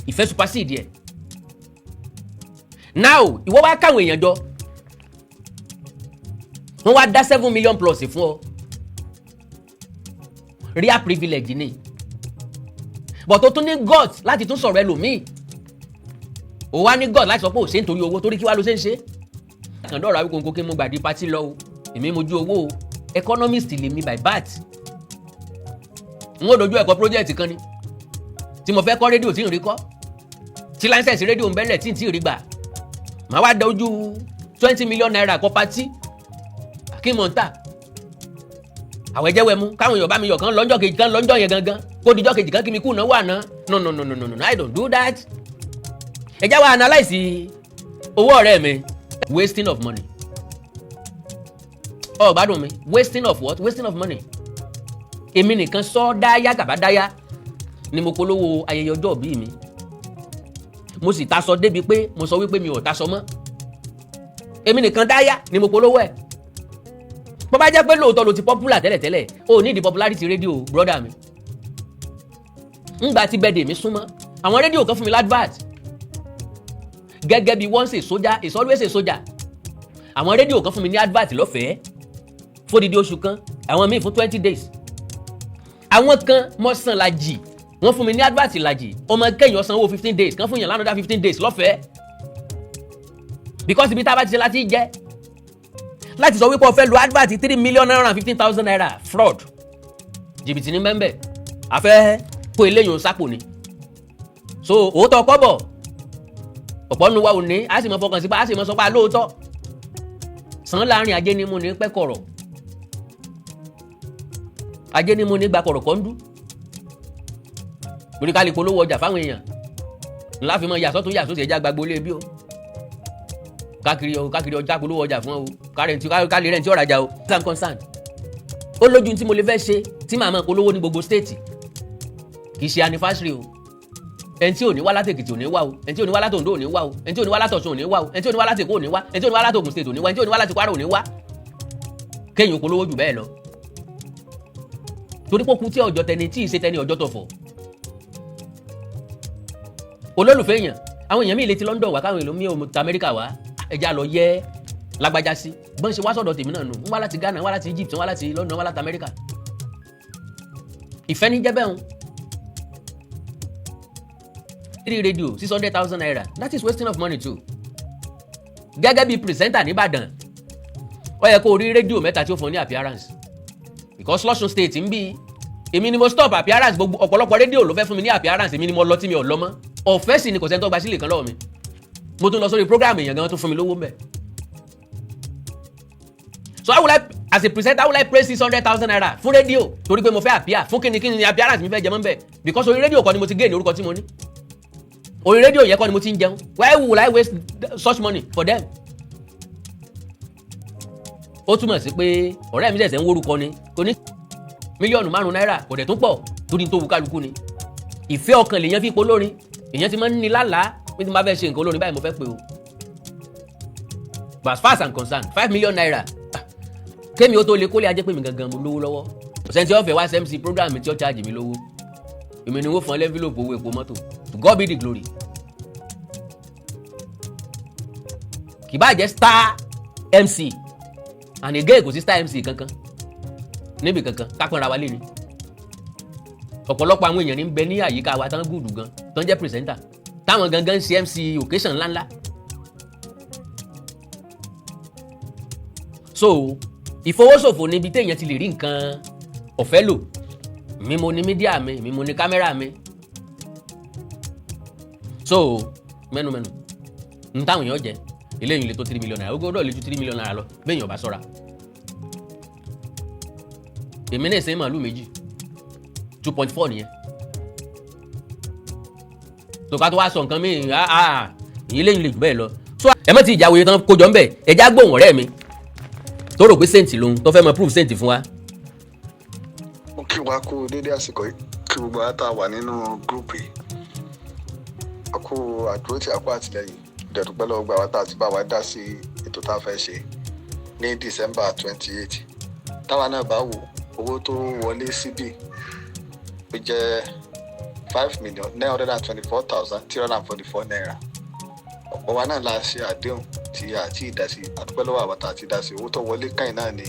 Ìfẹ́ supersede yẹ. Now ìwọ wá káwọn èèyàn jọ wọ́n wá dá 7 million plus fún ọ. Real privilege ni. But o tún ní God láti tún sọ̀rọ̀ ẹlòmíì. O wá ní God láti sọ pé ò ṣe nítorí owó, torí kí wá ló ṣe ń ṣe. Àkàndá Ọ̀rọ̀ Awíkoko kí mo gbàdí pátí lọ o. Èmi mojú owó o. Economist lèmi by birth. N ó dojú ẹ̀kọ́ project kan ni. Tí mo fẹ́ kọ́ rédíò tí ń rí kọ́. Tí license rédíò ń bẹ́lẹ̀ tí ń tí rí gbà. Màá wá dojú 20 million naira kọ́ pátí. Kí mo ń tà. Àwọn ẹjẹ́ wẹ̀ mú káwọn èèyàn bá mi yọ̀ kan lọ́jọ́ kejì kan lọ́jọ́ yẹn gangan. Kó dijọ́ kejì kan kí mi kú náwó àná. No, I don't do that. Ẹ já wa analyse owó ọ̀rẹ́ mi. Wasting of money. Ó gbádùn mi. Wasting of what? Wasting of money. Èmi nìkan sọ dáyà gàbá dáyà ni mo polówó ayẹyẹ ọjọ́ ìbí mi. Mo sì taṣọ débi pé mo sọ wípé mi ò taṣọ mọ́. Èmi nìkan dáyà ni mo polówó ẹ̀. Bó bá jẹ́ pé lóòótọ́ ló ti popular tẹ́lẹ̀tẹ́lẹ̀ o ní di popularity rédíò brother mi. Ńgbà tí birthday mi súnmọ́ àwọn rédíò kan fún mi advert gẹ́gẹ́ bí once a soldier is always a soldier. Àwọn rédíò kan fún mi ní advert lọ́fẹ̀ẹ́ fódìdí oṣù kan, àwọn míì fún 20 days. Àwọn kan mọ́ san Laji wọ́n fún mi ní advert Laji, ọmọ kẹ́yìn sanwó 15 days kan fún yàn lánàá 15 days lọ́fẹ̀ẹ́. Because ibi tá a bá ti ṣe láti jẹ́ láti sọ wípé o fẹ́ lo advert 3,915,000 naira fraud. Jìbìtì ní mẹ́mbẹ̀ afẹ́ kó eléyìn sápò ni. So òótọ́ kọ́bọ̀ ọ̀pọ̀ nu wa ò ní a sì mọ fọkàn sí pa a sì mọ sọ pa lóòótọ́. Sàn láàrin ajé ni mo ní pẹ́ kọ̀rọ̀. Ajé ni mo ní gba kọ̀rọ̀ kọ́ńdú. Lórí ká lè polówó ọjà fáwọn èèyàn. Ńlá fi mọ yàsọ́ tún yàsọ́ sí ẹja gbàgbó lé bí o. Káàkiri ọjà polówó ọjà fún ọ o. Kálí rẹ̀ tí ó rajà o. I'm concerned. Ó lójú tí mo lè fẹ́ ṣe tí màá máa polówó ní gbogbo state. Kì í ṣe anniversary o. Ẹni tí ò ní wá láti Èkìtì ò ní wá o. Ẹni tí ò ní wá láti Oǹdó ò ní wá o. Ẹni tí ò ní wá láti Ọ̀ṣun ò ní wá o. Ẹni tí ò ní wá láti Èkó ò ní wá. Ẹni tí ò ní wá láti Ògùn state ò ní wá. Ẹni tí ò ní wá láti Kwara ò ní wá. Kéèyàn polówó jù bẹ́ẹ̀ lọ. Torí pé okùn tí ọjọ́ tẹni tí ì ṣe tẹni ọjọ́ tọ̀fọ̀. Olólùfẹ́ èèyàn àwọn èèyàn míì lè ti London wá káwọn èèyàn mi ò ta Amẹ́ríkà wá ẹja lọ yẹ lágbájá sí bọ́n ṣe wá sọ̀dọ̀ tèmi náà nù ń wá láti Ghana ń wá láti Egypt ń wá láti London ń wá láti Amẹ́ríkà. Ìfẹ́ ní jẹ́ bẹ́ẹ̀ hùn. 3 radio 600,000 naira that is wasting of money too. Gẹ́gẹ́ bí presenter nìbàdàn ó yẹ kó rí rédíò mẹ́ta tí ó fún ní appearance because lọ́sùn state ń bí èmi ni mo stop appearance gbogbo ọ̀pọ̀lọpọ̀ rédíò ló fẹ́ fún mi ní appearance èmi ni mo lọ tí mi ò lọ mọ́ ọ̀fẹ́ sì ni kò sẹ́ńtọ́ gba sílẹ̀ kan lọ́wọ́ mi mo tún lọ sórí program èèyàn gan tó fún mi lówó mbẹ̀. So how will I as a presenter how will I pay 600,000 naira fún rédíò torí pé mo fẹ́ appear fún kíni ni appearance mi fẹ́ jẹ mọ́ mbẹ̀ because orí rédíò kọ́ ni mo ti gain orúkọ tí mo ní orí rédíò yẹn kọ́ ni mo ti ń jẹun why will I waste such money for them. Ó túmọ̀ sí pé ọ̀rẹ́ mi ṣẹ̀ṣẹ̀ ń wórúkọ ni kò ní mílíọ̀nù 5 náírà kò dẹ̀ tún pọ̀ torí tó wù kálukú ni. Ìfẹ́ ọkàn lèèyàn fi polórin èèyàn ti máa ń ní lálàá pé tí mo bá fẹ́ ṣe nǹkan olórin báyìí mo fẹ́ pé o. But as far as I'm concerned 5 million naira kémi ó tó lè kólé ajé pé mi gangan mo lówó lọ́wọ́ ọ̀sẹ̀ tí ó fẹ́ wá MC program mi tí ó charge mi lówó èmi ni wọ́n fún envelope owó epo mọ́tò to God be the glory. kì bá jẹ́ star MC and again kò sí star MC kankan níbi kankan kápẹ́nra wa lé ní ọ̀pọ̀lọpọ̀ àwọn èèyàn ní bẹ ní àyíká wa tán gùdù gan tán jẹ́ presenter táwọn gangan ń ṣe MC occasion ńláńlá. So ìfowóṣòfò níbi téèyàn ti lè rí nǹkan ọ̀fẹ́ lò mi mo ní mídíà mi mo ní kámẹ́rà mi. So mẹ́numẹ́nu n táwọn èèyàn jẹ eléyìí lè tó 3 million naira ó gbọ́dọ̀ lè ju 3 million naira lọ bẹ́ẹ̀ yàn bá sọ́ra. èmi náà ṣe màálù méjì 2.4 nìyẹn. tó ká tó wá sọ nǹkan mi eléyìí lè jù bẹ́ẹ̀ lọ. so ẹ mọ̀ tí ìjà wòye tán kójọ ń bẹ̀ ẹ̀já gbóhùn ọ̀rẹ́ mi tó rò pé sẹ́ǹtì lòun tó fẹ́ mọ proof sẹ́ǹtì fún wa. mo kí wa kú dédé àsìkò yìí kí gbogbo wa tá a wà nínú gúrùpù yìí a kú àdúró tí a kú àtìlẹ́yìn ìdẹ̀dùpẹ́ lọ́wọ́ gbà wá tá a ti bá wa dá sí ètò tá a fẹ́ ṣe ní December 28 táwa náà bá wò owó tó wọlé síbí ó jẹ́ 5,924,344 naira ọ̀pọ̀ wa náà la ṣe àdéhùn tí a ti dá sí àdúpẹ́ lọ́wọ́ àwọn tá a ti dá sí owó tó wọlé káyìn náà ní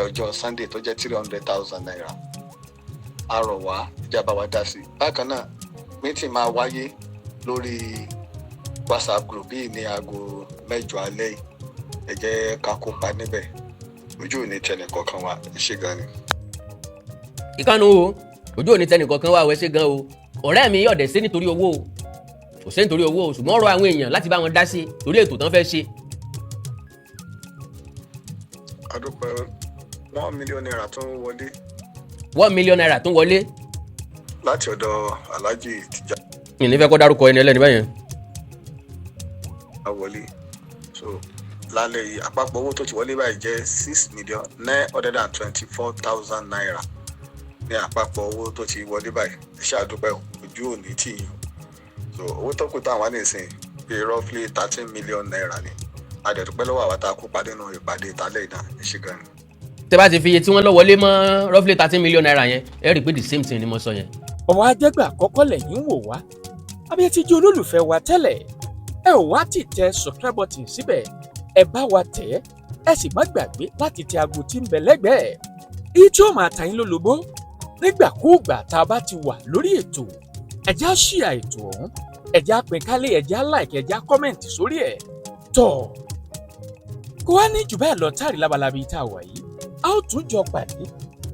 ọjọ́ Sunday tó jẹ́ 300,000 naira a rọ̀ wá ìjábá wa dá sí. bákan náà meeting máa wáyé lórí WhatsApp group yìí ní aago 8 alẹ́ yìí ẹ jẹ́ ká kópa níbẹ̀ ojú òní tẹnì kọ̀ọ̀kan wa ẹ ṣé gan ni. ìkànnì o ojú òní tẹnì kọ̀ọ̀kan wa ẹ ṣé gan o ọ̀rẹ́ mi yọ̀dẹ̀ sí nítorí owó o kò sí nítorí owó o ṣùgbọ́n ọ̀rọ̀ àwọn èèyàn láti bá wọn dá sí torí ètò tán fẹ́ ṣe. àdúpẹ́ 1 million naira tó ń wọlé. 1 million naira tó ń wọlé. láti ọ̀dọ̀ Alhaji Tija. mi ní fẹ́ kó dárúkọ ẹni ẹlẹ́ni báyẹn. a wọlé so lálẹ́ yìí àpapọ̀ owó tó ti wọlé báyìí jẹ́ 6,924,000 naira ní àpapọ̀ owó tó ti wọlé báyìí ẹ ṣé àdúpẹ́ ojú òní tì yín so owó tó kù táwọn nísìn bíi roughly 13 million naira ni adẹ̀dúpẹ́ lọ́wọ́ àwọn tá a kópa nínú ìpàdé ìtàlẹ́ ìdá ẹ ṣé gan ni. tẹ́ bá ti fi iye tí wọ́n lọ wọlé mọ́ roughly 13 million naira yẹn ẹ rí i pé the same thing ni mo sọ yẹn. ọmọ ajẹ́gbà àkọ́kọ́ lẹ́yìn wò wá abẹ́ ti jẹ́ olólùfẹ́ wa tẹ́lẹ̀ ẹ ò wá ti tẹ subscribe button síbẹ̀ ẹ bá wa tẹ̀ ẹ sì má gbàgbé láti tẹ aago tí ń bẹ lẹ́gbẹ̀ẹ́ èyí tí ó máa ta yín lólobó nígbàkúùgbà tá a bá ti wà lórí ètò ẹ já ṣíà ètò ọ̀hún ẹ já pín kálẹ̀ ẹ já like ẹ já comment sórí ẹ̀ tọ̀ kó wá ní jù bẹ́ẹ̀ lọ táàrí labalábí tá a wà yìí a ó tún jọ pàdé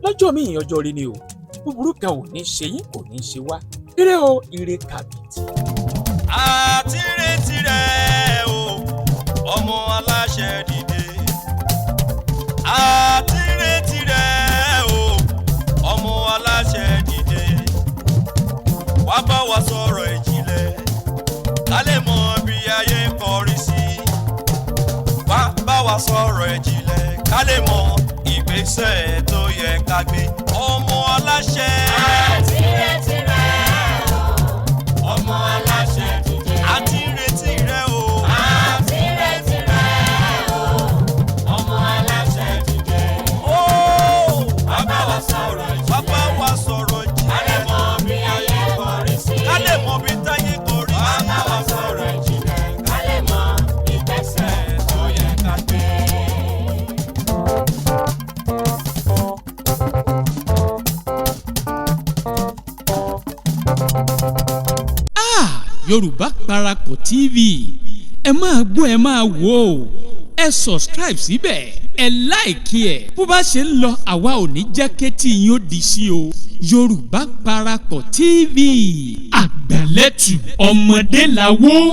lọ́jọ́ míì ọjọ́ rí ni o búburú kan ò ní ṣe yín kò ní ṣe wá ire o ire kàbìtì. àtirètí rẹ̀ o ọmọ aláṣẹ dìde àtirètí rẹ̀ o ọmọ aláṣẹ dìde wá bá wa sọ̀rọ̀ ìjìnlẹ̀ ká lè mọ bí ayé kọrí sí wá bá wa sọ̀rọ̀ ìjìnlẹ̀ ká lè mọ ìgbésẹ̀ tó yẹ ká gbé ọmọ aláṣẹ. àtirètí rẹ̀ o ọmọ aláṣẹ dìde. àtirètí rẹ̀ o. àtirètí rẹ̀ o ọmọ aláṣẹ dìde. ó bàbá wa sọ̀rọ̀ jìnlẹ̀. bàbá wa sọ̀rọ̀ jìnlẹ̀. ká lè mọ bí ayé kọrí sí. ká lè mọ bí táyé kọrí sí. bàbá wa sọ̀rọ̀ jìnlẹ̀. ká lè mọ ìgbésẹ̀ tó yẹ ká gbé. Yorùbá Parapọ̀ TV ẹ máa gbọ́ ẹ máa wò ó ẹ subscribe síbẹ̀ ẹ like ẹ bó bá ṣe ń lọ àwa ò ní jẹ́ kétí yín ó di sí o Yorùbá Parapọ̀ TV àgbàlẹ́tù ọmọdé làwọ̀.